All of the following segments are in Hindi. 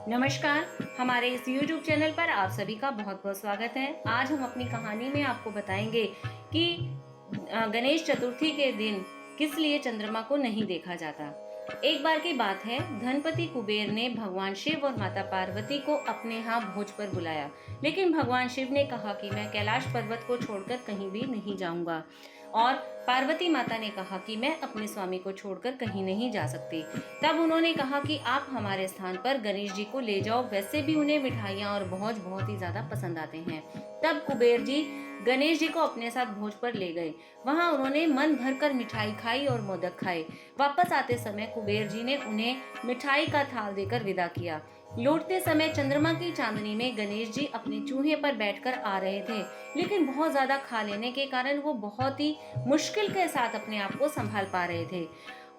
नमस्कार। हमारे इस YouTube चैनल पर आप सभी का बहुत बहुत स्वागत है। आज हम अपनी कहानी में आपको बताएंगे कि गणेश चतुर्थी के दिन किस लिए चंद्रमा को नहीं देखा जाता। एक बार की बात है, धनपति कुबेर ने भगवान शिव और माता पार्वती को अपने यहाँ भोज पर बुलाया, लेकिन भगवान शिव ने कहा कि मैं कैलाश पर्वत को छोड़कर कहीं भी नहीं जाऊंगा और पार्वती माता ने कहा कि मैं अपने स्वामी को छोड़कर कहीं नहीं जा सकती। तब उन्होंने कहा कि आप हमारे स्थान पर गणेश जी को ले जाओ, वैसे भी उन्हें मिठाइयाँ और भोज बहुत ही ज्यादा पसंद आते हैं। तब कुबेर जी गणेश जी को अपने साथ भोज पर ले गए। वहां उन्होंने मन भरकर मिठाई खाई और मोदक खाए। वापस आते समय कुबेर जी ने उन्हें मिठाई का थाल देकर विदा किया। लौटते समय चंद्रमा की चांदनी में गणेश जी अपने चूहे पर बैठकर आ रहे थे, लेकिन बहुत ज्यादा खा लेने के कारण वो बहुत ही मुश्किल के साथ अपने आप को संभाल पा रहे थे।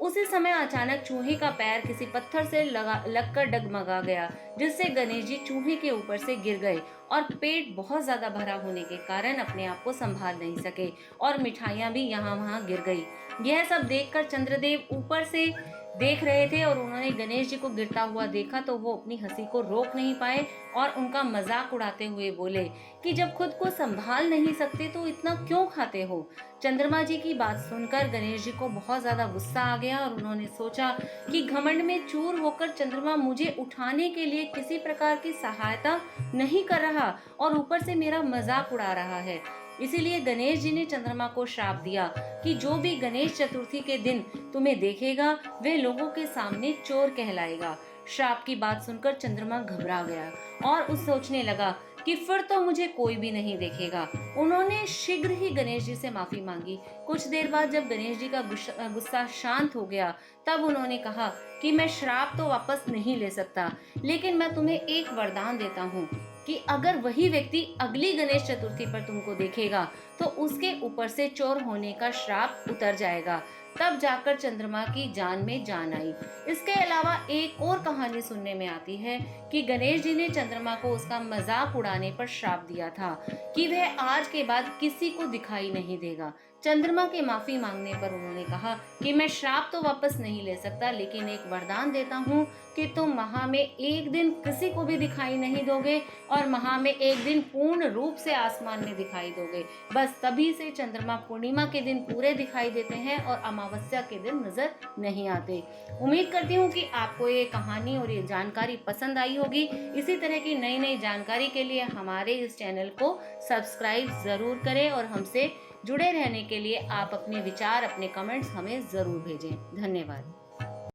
उसी समय अचानक चूहे का पैर किसी पत्थर से लगकर डगमगा गया, जिससे गणेश जी चूहे के ऊपर से गिर गए और पेट बहुत ज्यादा भरा होने के कारण अपने आप को संभाल नहीं सके और मिठाइयां भी यहाँ वहां गिर गई। यह सब देखकर चंद्रदेव ऊपर से देख रहे थे और उन्होंने गणेश जी को गिरता हुआ देखा तो वो अपनी हंसी को रोक नहीं पाए और उनका मजाक उड़ाते हुए बोले कि जब खुद को संभाल नहीं सकते तो इतना क्यों खाते हो। चंद्रमा जी की बात सुनकर गणेश जी को बहुत ज्यादा गुस्सा आ गया और उन्होंने सोचा कि घमंड में चूर होकर चंद्रमा मुझे उठाने के लिए किसी प्रकार की सहायता नहीं कर रहा और ऊपर से मेरा मजाक उड़ा रहा है। इसीलिए गणेश जी ने चंद्रमा को श्राप दिया कि जो भी गणेश चतुर्थी के दिन तुम्हें देखेगा वह लोगों के सामने चोर कहलाएगा। श्राप की बात सुनकर चंद्रमा घबरा गया और उस सोचने लगा कि फिर तो मुझे कोई भी नहीं देखेगा। उन्होंने शीघ्र ही गणेश जी से माफी मांगी। कुछ देर बाद जब गणेश जी का गुस्सा शांत हो गया, तब उन्होंने कहा कि मैं श्राप तो वापस नहीं ले सकता, लेकिन मैं तुम्हें एक वरदान देता हूँ कि अगर वही व्यक्ति अगली गणेश चतुर्थी पर तुमको देखेगा तो उसके ऊपर से चोर होने का श्राप उतर जाएगा। तब जाकर चंद्रमा की जान में जान आई। इसके अलावा एक और कहानी सुनने में आती है कि गणेश जी ने चंद्रमा को उसका मजाक उड़ाने पर श्राप दिया था कि वह आज के बाद किसी को दिखाई नहीं देगा। चंद्रमा के माफी मांगने पर उन्होंने कहा कि मैं श्राप तो वापस नहीं ले सकता, लेकिन एक वरदान देता हूँ कि तुम महा में एक दिन किसी को भी दिखाई नहीं दोगे और महा में एक दिन पूर्ण रूप से आसमान में दिखाई दोगे। बस तभी से चंद्रमा पूर्णिमा के दिन पूरे दिखाई देते हैं और अमावस्या के दिन नजर नहीं आते। उम्मीद करती हूँ कि आपको ये कहानी और ये जानकारी पसंद आई होगी। इसी तरह की नई नई जानकारी के लिए हमारे इस चैनल को सब्सक्राइब जरूर करें और हमसे जुड़े रहने के लिए आप अपने विचार, अपने कमेंट्स हमें जरूर भेजें। धन्यवाद।